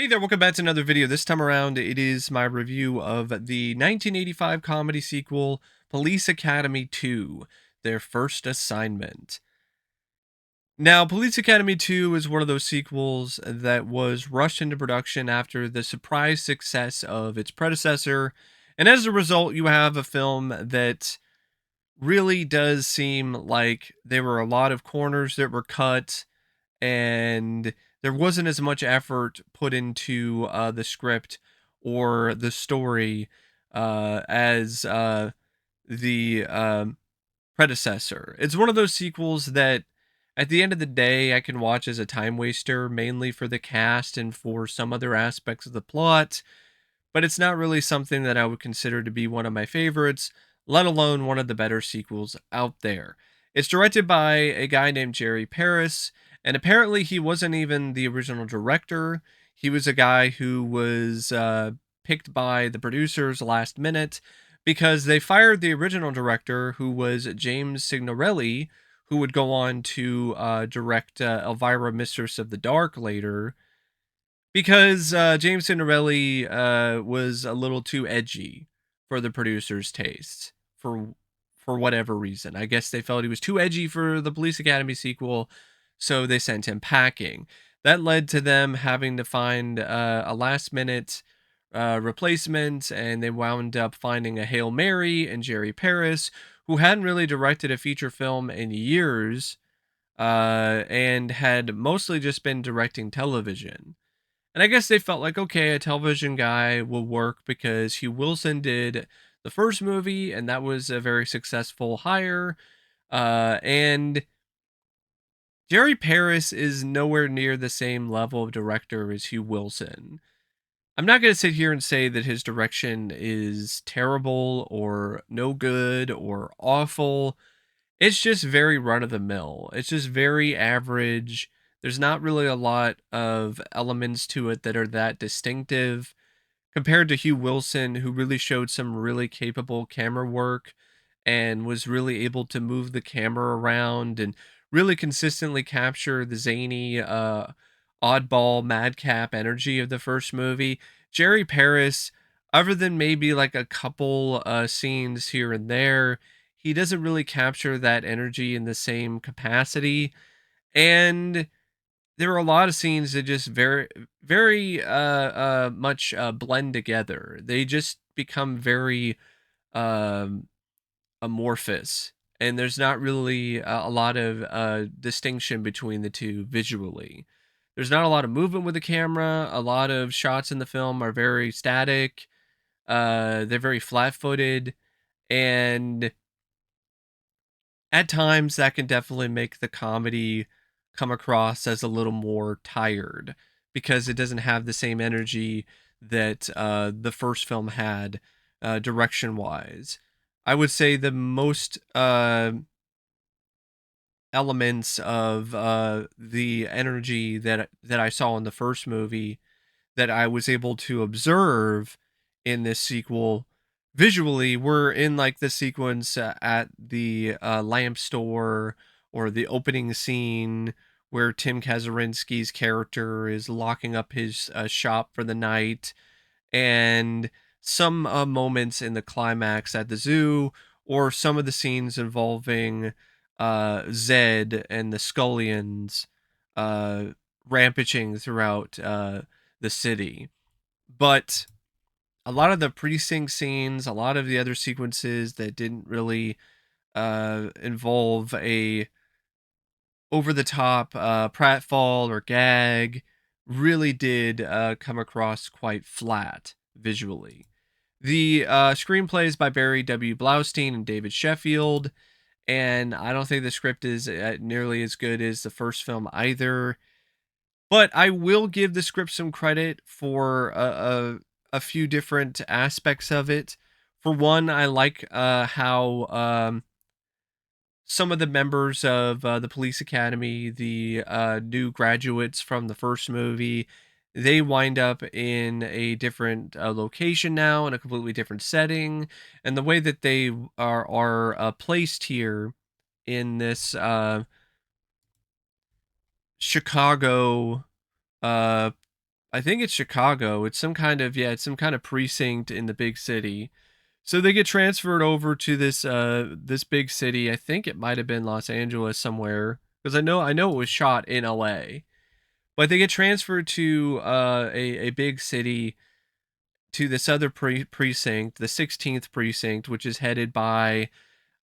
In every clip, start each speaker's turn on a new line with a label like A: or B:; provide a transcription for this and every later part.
A: Hey there, welcome back to another video. This time around, it is my review of the 1985 comedy sequel, Police Academy 2, Their First Assignment. Now, Police Academy 2 is one of those sequels that was rushed into production after the surprise success of its predecessor, and as a result, you have a film that really does seem like there were a lot of corners that were cut and there wasn't as much effort put into the script or the story as the predecessor. It's one of those sequels that, at the end of the day, I can watch as a time waster, mainly for the cast and for some other aspects of the plot, but it's not really something that I would consider to be one of my favorites, let alone one of the better sequels out there. It's directed by a guy named Jerry Paris, and apparently he wasn't even the original director. He was a guy who was picked by the producers last minute because they fired the original director, who was James Signorelli, who would go on to direct Elvira, Mistress of the Dark later, because James Signorelli was a little too edgy for the producers' tastes for whatever reason. I guess they felt he was too edgy for the Police Academy sequel, so they sent him packing. That led to them having to find a last minute replacement, and they wound up finding a Hail Mary and Jerry Paris, who hadn't really directed a feature film in years and had mostly just been directing television. And I guess they felt like, okay, a television guy will work because Hugh Wilson did the first movie, and that was a very successful hire. And Jerry Paris is nowhere near the same level of director as Hugh Wilson. I'm not going to sit here and say that his direction is terrible or no good or awful. It's just very run of the mill. It's just very average. There's not really a lot of elements to it that are that distinctive compared to Hugh Wilson, who really showed some really capable camera work and was really able to move the camera around and really consistently capture the zany, oddball, madcap energy of the first movie. Jerry Paris, other than maybe like a couple scenes here and there, he doesn't really capture that energy in the same capacity. And there are a lot of scenes that just very much blend together. They just become very um amorphous, and there's not really a lot of distinction between the two visually. There's not a lot of movement with the camera. A lot of shots in the film are very static. They're very flat-footed, and at times that can definitely make the comedy come across as a little more tired because it doesn't have the same energy that the first film had direction wise. I would say the most elements of the energy that I saw in the first movie that I was able to observe in this sequel visually were in like the sequence at the lamp store, or the opening scene where Tim Kazurinsky's character is locking up his shop for the night, and some moments in the climax at the zoo, or some of the scenes involving Zed and the Scullions uh, rampaging throughout the city. But a lot of the precinct scenes, a lot of the other sequences that didn't really involve a over the top pratfall or gag really did come across quite flat visually. The screenplay is by Barry W. Blaustein and David Sheffield, and I don't think the script is nearly as good as the first film either. But I will give the script some credit for a few different aspects of it. For one, I like how some of the members of the police academy, the new graduates from the first movie, they wind up in a different location now, in a completely different setting, and the way that they are placed here in this Chicago uh, I think it's Chicago. It's some kind of, yeah, it's some kind of precinct in the big city. So they get transferred over to this big city. I think it might have been Los Angeles somewhere, because I know it was shot in LA. But they get transferred to a big city, to this other precinct, the 16th precinct, which is headed by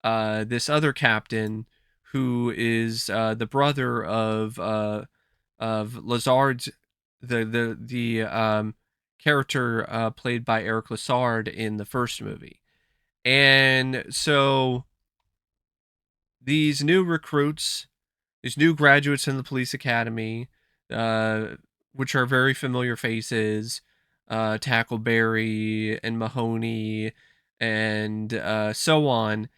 A: this other captain who is the brother of Lazard's, the character played by Eric Lazard in the first movie. And so these new recruits, these new graduates in the police academy, uh, which are very familiar faces, Tackleberry and Mahoney, and so on.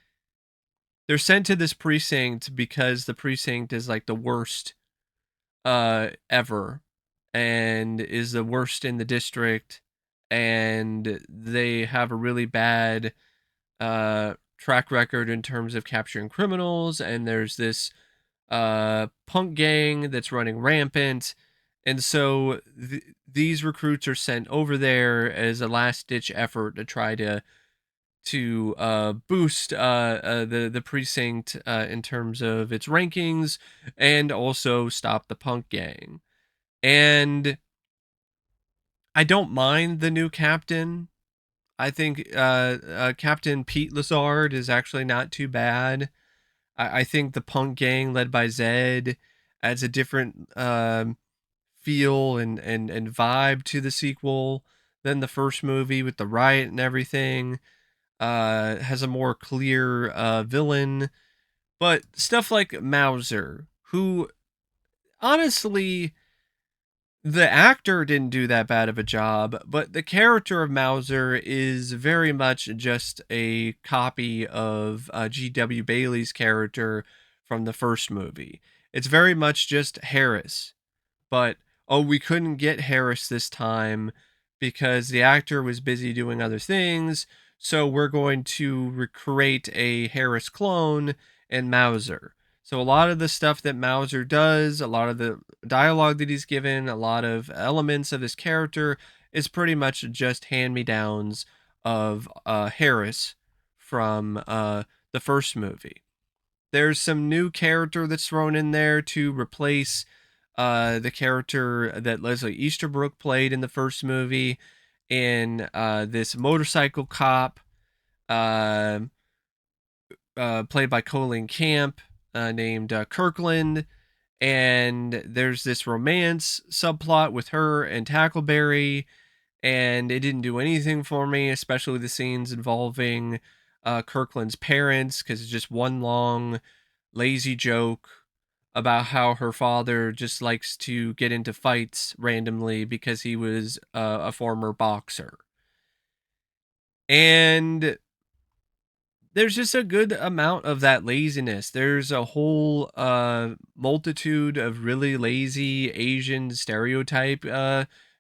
A: They're sent to this precinct because the precinct is like the worst ever, and is the worst in the district, and they have a really bad track record in terms of capturing criminals, and there's this punk gang that's running rampant. And so these recruits are sent over there as a last ditch effort to try to boost the precinct in terms of its rankings, and also stop the punk gang. And I don't mind the new captain. I think Captain Pete Lazard is actually not too bad. I think the punk gang led by Zed adds a different feel and vibe to the sequel than the first movie with the riot and everything. Has a more clear villain. But stuff like Mauser, who honestly, the actor didn't do that bad of a job, but the character of Mauser is very much just a copy of G.W. Bailey's character from the first movie. It's very much just Harris, but oh, we couldn't get Harris this time because the actor was busy doing other things, so we're going to recreate a Harris clone in Mauser. So a lot of the stuff that Mauser does, a lot of the dialogue that he's given, a lot of elements of his character is pretty much just hand-me-downs of Harris from the first movie. There's some new character that's thrown in there to replace the character that Leslie Easterbrook played in the first movie, in this motorcycle cop uh, played by Coleen Camp, named Kirkland. And there's this romance subplot with her and Tackleberry, and it didn't do anything for me, especially the scenes involving Kirkland's parents, because it's just one long lazy joke about how her father just likes to get into fights randomly because he was a former boxer. And there's just a good amount of that laziness. There's a whole multitude of really lazy Asian stereotype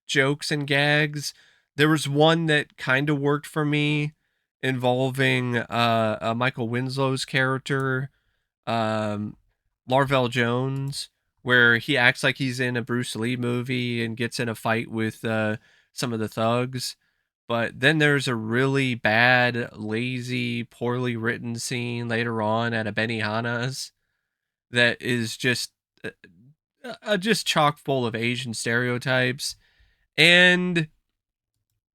A: jokes and gags. There was one that kind of worked for me, involving Michael Winslow's character, um, Larvell Jones, where he acts like he's in a Bruce Lee movie and gets in a fight with some of the thugs. But then there's a really bad, lazy, poorly written scene later on at a Benihana's that is just chock full of Asian stereotypes. And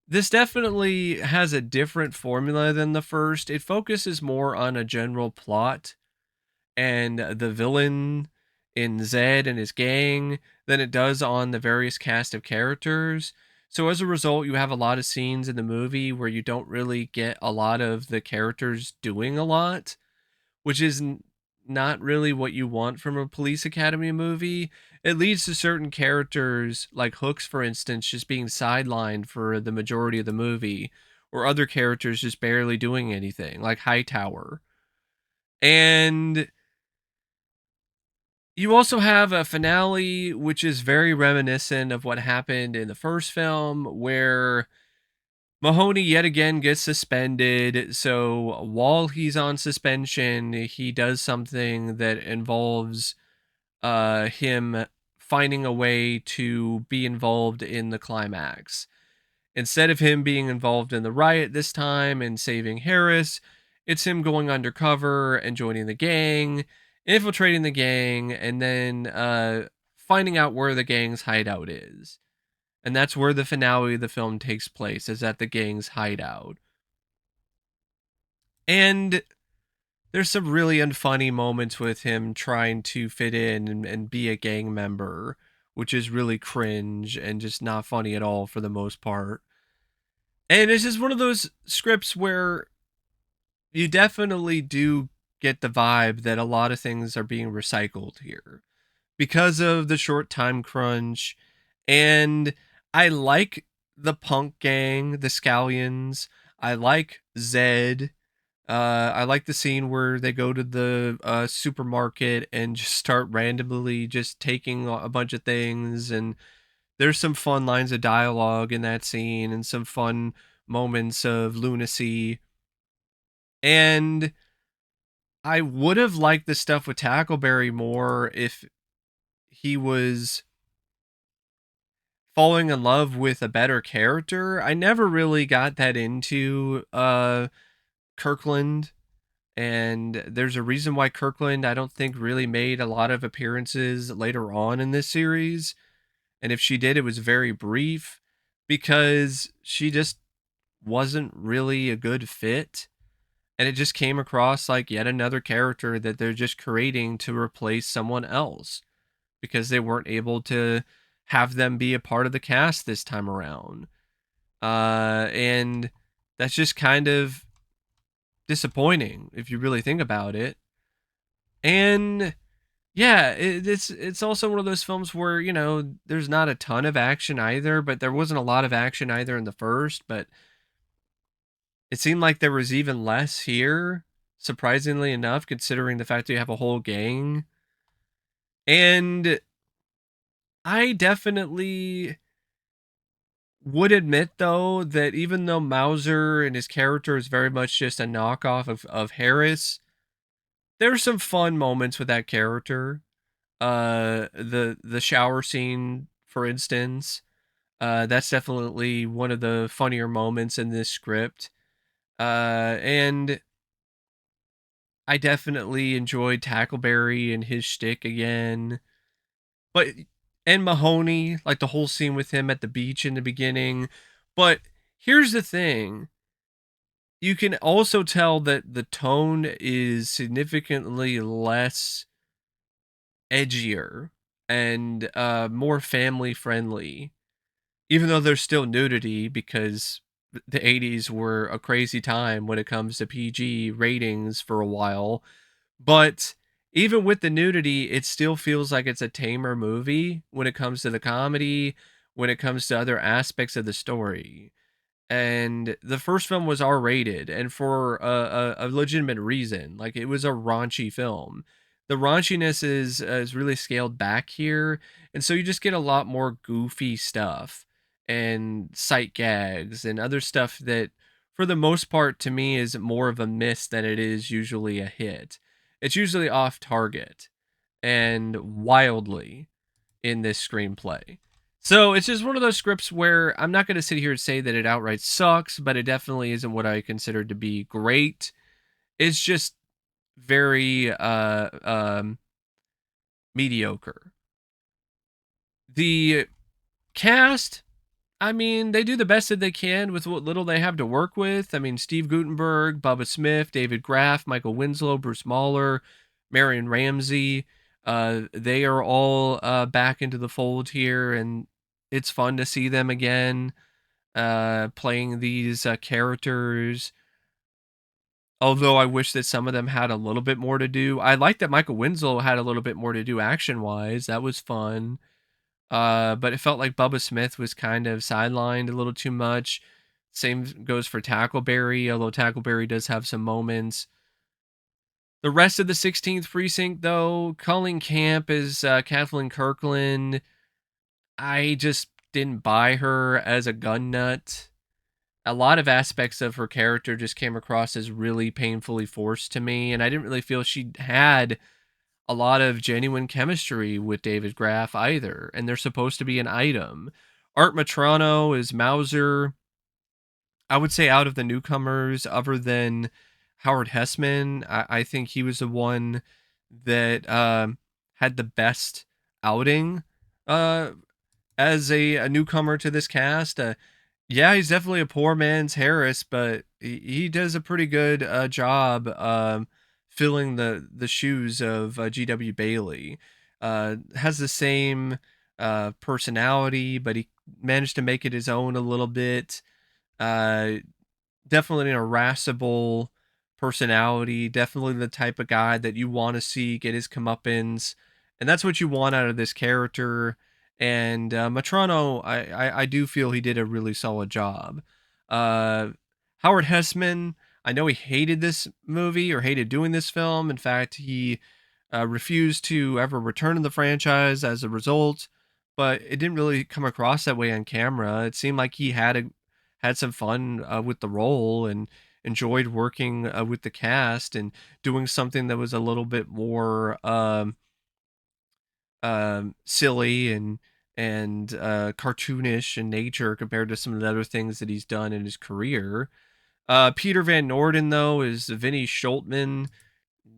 A: this definitely has a different formula than the first. It focuses more on a general plot and the villain in Zed and his gang than it does on the various cast of characters. So as a result, you have a lot of scenes in the movie where you don't really get a lot of the characters doing a lot, which is not really what you want from a police academy movie. It leads to certain characters, like Hooks, for instance, just being sidelined for the majority of the movie, or other characters just barely doing anything, like Hightower. And you also have a finale which is very reminiscent of what happened in the first film, where Mahoney yet again gets suspended. So while he's on suspension, he does something that involves him finding a way to be involved in the climax. Instead of him being involved in the riot this time and saving Harris, it's him going undercover and joining the gang, infiltrating the gang, and then finding out where the gang's hideout is. And that's where the finale of the film takes place, is at the gang's hideout. And there's some really unfunny moments with him trying to fit in and be a gang member, which is really cringe and just not funny at all for the most part. And it's just one of those scripts where you definitely do get the vibe that a lot of things are being recycled here because of the short time crunch. And I like the punk gang, the Scallions. I like Zed. I like the scene where they go to the supermarket and just start randomly just taking a bunch of things. And there's some fun lines of dialogue in that scene and some fun moments of lunacy. And I would have liked the stuff with Tackleberry more if he was falling in love with a better character. I never really got that into Kirkland, and there's a reason why Kirkland I don't think really made a lot of appearances later on in this series. And if she did, it was very brief because she just wasn't really a good fit. And it just came across like yet another character that they're just creating to replace someone else because they weren't able to have them be a part of the cast this time around. And that's just kind of disappointing if you really think about it. And yeah, it's also one of those films where, you know, there's not a ton of action either, but there wasn't a lot of action either in the first, but it seemed like there was even less here, surprisingly enough, considering the fact that you have a whole gang. And I definitely would admit, though, that even though Mauser and his character is very much just a knockoff of Harris, there's some fun moments with that character. The shower scene, for instance, that's definitely one of the funnier moments in this script. And I definitely enjoyed Tackleberry and his shtick again. But and Mahoney, like the whole scene with him at the beach in the beginning. But here's the thing. You can also tell that the tone is significantly less edgier and more family friendly. Even though there's still nudity because the 80s were a crazy time when it comes to PG ratings for a while. But even with the nudity, it still feels like it's a tamer movie when it comes to the comedy, when it comes to other aspects of the story. And the first film was R-rated, and for a legitimate reason. Like, it was a raunchy film. The raunchiness is really scaled back here, and so you just get a lot more goofy stuff and sight gags and other stuff that, for the most part, to me, is more of a miss than it is usually a hit. It's usually off target and wildly in this screenplay. So it's just one of those scripts where I'm not going to sit here and say that it outright sucks, but it definitely isn't what I consider to be great. It's just very mediocre. The cast, I mean, they do the best that they can with what little they have to work with. I mean, Steve Guttenberg, Bubba Smith, David Graf, Michael Winslow, Bruce Mahler, Marion Ramsey. They are all back into the fold here, and it's fun to see them again playing these characters. Although I wish that some of them had a little bit more to do. I like that Michael Winslow had a little bit more to do action wise. That was fun. But it felt like Bubba Smith was kind of sidelined a little too much. Same goes for Tackleberry, although Tackleberry does have some moments. The rest of the 16th precinct, though, Coleen Camp is Kathleen Kirkland. I just didn't buy her as a gun nut. A lot of aspects of her character just came across as really painfully forced to me, and I didn't really feel she had a lot of genuine chemistry with David Graf either, and they're supposed to be an item. Art Metrano is Mauser. I would say out of the newcomers, other than Howard Hesseman, I think he was the one that had the best outing uh, as a newcomer to this cast. Yeah, he's definitely a poor man's Harris, but he does a pretty good job filling the shoes of G.W. Bailey. Has the same personality, but he managed to make it his own a little bit. Uh, Definitely an irascible personality. Definitely the type of guy that you want to see get his comeuppance, and that's what you want out of this character. And Matrano, I do feel he did a really solid job. Uh, Howard Hessman, I know he hated this movie or hated doing this film. In fact, he refused to ever return to the franchise as a result. But it didn't really come across that way on camera. It seemed like he had some fun with the role and enjoyed working with the cast and doing something that was a little bit more silly and cartoonish in nature compared to some of the other things that he's done in his career. Peter Van Norden, though, is Vinnie Schultman.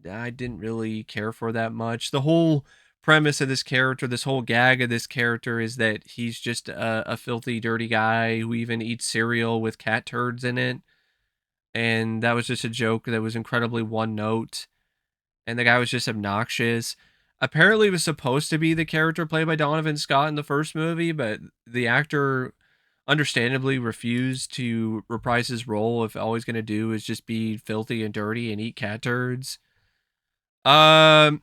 A: I didn't really care for that much. The whole premise of this character, this whole gag of this character, is that he's just a filthy, dirty guy who even eats cereal with cat turds in it. And that was just a joke that was incredibly one note. And the guy was just obnoxious. Apparently, it was supposed to be the character played by Donovan Scott in the first movie, but the actor understandably refused to reprise his role if all he's going to do is just be filthy and dirty and eat cat turds. Um,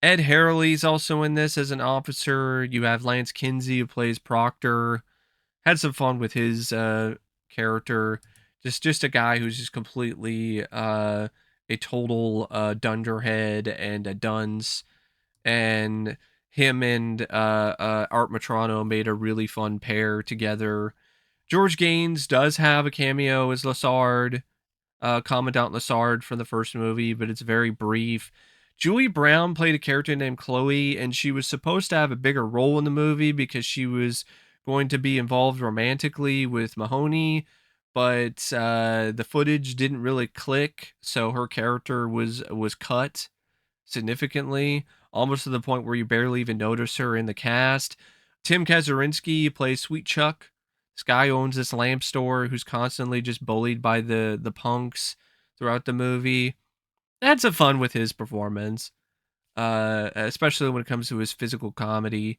A: Ed Harley's also in this as an officer. You have Lance Kinsey who plays Proctor. Had some fun with his character. Just a guy who's just completely a total dunderhead and a dunce. And him and Art Matrano made a really fun pair together. George Gaines does have a cameo as Lassard, Commandant Lassard from the first movie, but it's very brief. Julie Brown played a character named Chloe, and she was supposed to have a bigger role in the movie because she was going to be involved romantically with Mahoney, but the footage didn't really click, so her character was cut significantly, almost to the point where you barely even notice her in the cast. Tim Kazurinsky plays Sweet Chuck. This guy owns this lamp store who's constantly just bullied by the punks throughout the movie. Had some fun with his performance, especially when it comes to his physical comedy.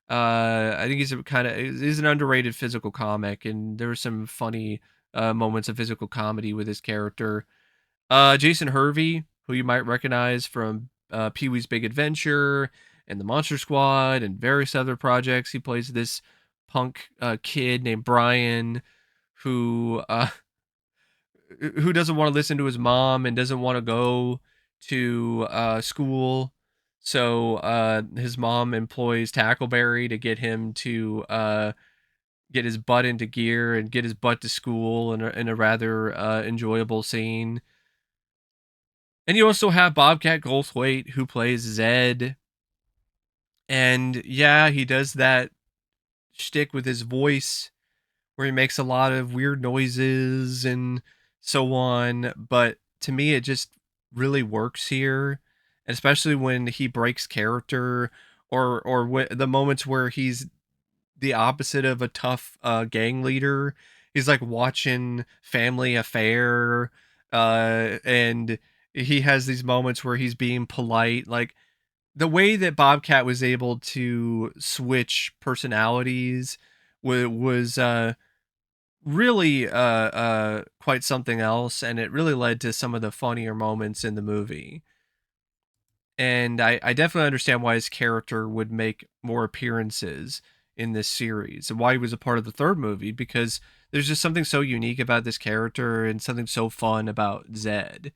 A: I think he's an underrated physical comic, and there were some funny moments of physical comedy with his character. Jason Hervey, who you might recognize from Pee Wee's Big Adventure and the Monster Squad and various other projects. He plays this punk kid named Brian who who doesn't want to listen to his mom and doesn't want to go to school. So his mom employs Tackleberry to get him to get his butt into gear and get his butt to school in a rather enjoyable scene. And you also have Bobcat Goldthwait, who plays Zed. And yeah, he does that shtick with his voice where he makes a lot of weird noises and so on. But to me, it just really works here, especially when he breaks character or the moments where he's the opposite of a tough gang leader. He's like watching Family Affair, and he has these moments where he's being polite. Like the way that Bobcat was able to switch personalities was really quite something else, and it really led to some of the funnier moments in the movie. And I definitely understand why his character would make more appearances in this series and why he was a part of the third movie, because there's just something so unique about this character and something so fun about Zed.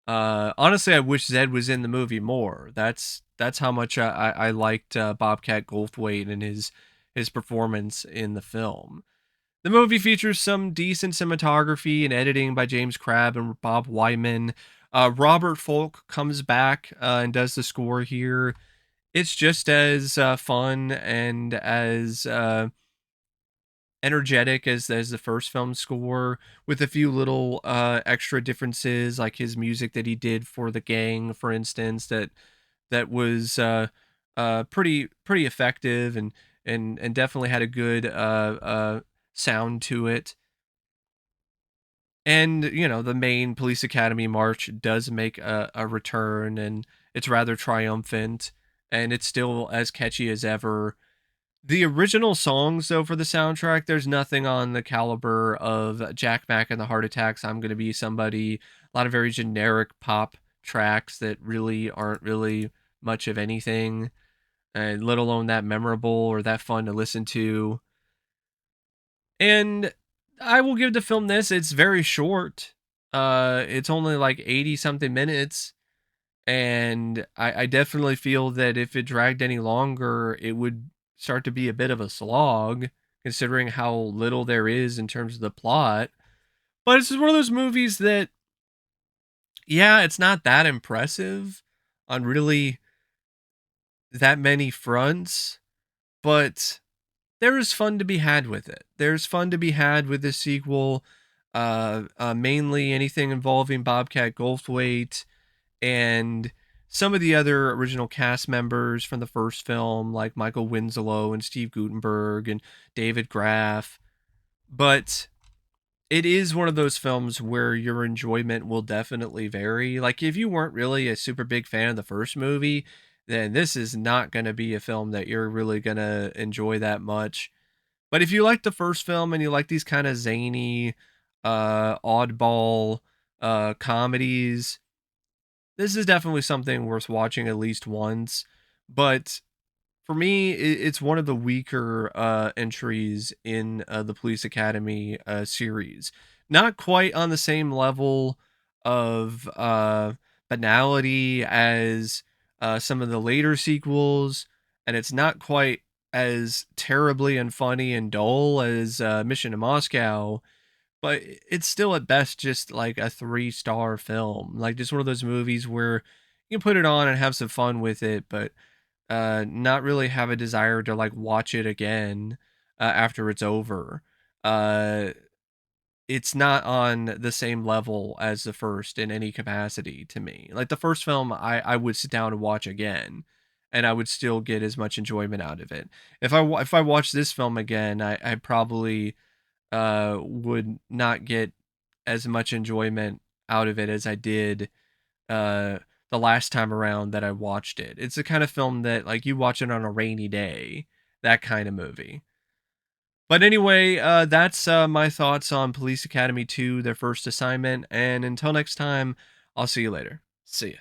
A: Honestly, I wish Zed was in the movie more. That's how much I liked Bobcat Goldthwait and his performance in the film. The movie features some decent cinematography and editing by James Crabb and Bob Wyman. Robert Folk comes back and does the score here. It's just as fun and as energetic as the first film score, with a few little extra differences, like his music that he did for the gang, for instance, that was pretty effective and definitely had a good sound to it. And the main police academy march does make a return, and it's rather triumphant, and it's still as catchy as ever. The original songs, though, for the soundtrack, there's nothing on the caliber of Jack Mack and the Heart Attacks, I'm Gonna Be Somebody. A lot of very generic pop tracks that really aren't really much of anything, let alone that memorable or that fun to listen to. And I will give the film this. It's very short. It's only like 80 something minutes. And I definitely feel that if it dragged any longer, it would start to be a bit of a slog, considering how little there is in terms of the plot. But it's just one of those movies that, yeah, it's not that impressive on really that many fronts, but there is fun to be had with it. There's fun to be had with this sequel, mainly anything involving Bobcat Goldthwait and some of the other original cast members from the first film, like Michael Winslow and Steve Guttenberg and David Graf. But it is one of those films where your enjoyment will definitely vary. Like, if you weren't really a super big fan of the first movie, then this is not going to be a film that you're really going to enjoy that much. But if you like the first film and you like these kind of zany, oddball comedies, this is definitely something worth watching at least once. But for me, it's one of the weaker entries in the Police Academy series. Not quite on the same level of banality as some of the later sequels, and it's not quite as terribly and funny and dull as Mission to Moscow, but it's still at best just like a 3-star film. Like, just one of those movies where you can put it on and have some fun with it, but not really have a desire to like watch it again after it's over. Uh, it's not on the same level as the first in any capacity to me. Like, the first film, I would sit down and watch again, and I would still get as much enjoyment out of it. If I watch this film again, I probably would not get as much enjoyment out of it as I did uh, the last time around that I watched it. It's the kind of film that, like, you watch it on a rainy day, that kind of movie. But anyway, that's my thoughts on Police Academy 2, their first assignment. And until next time, I'll see you later. See ya.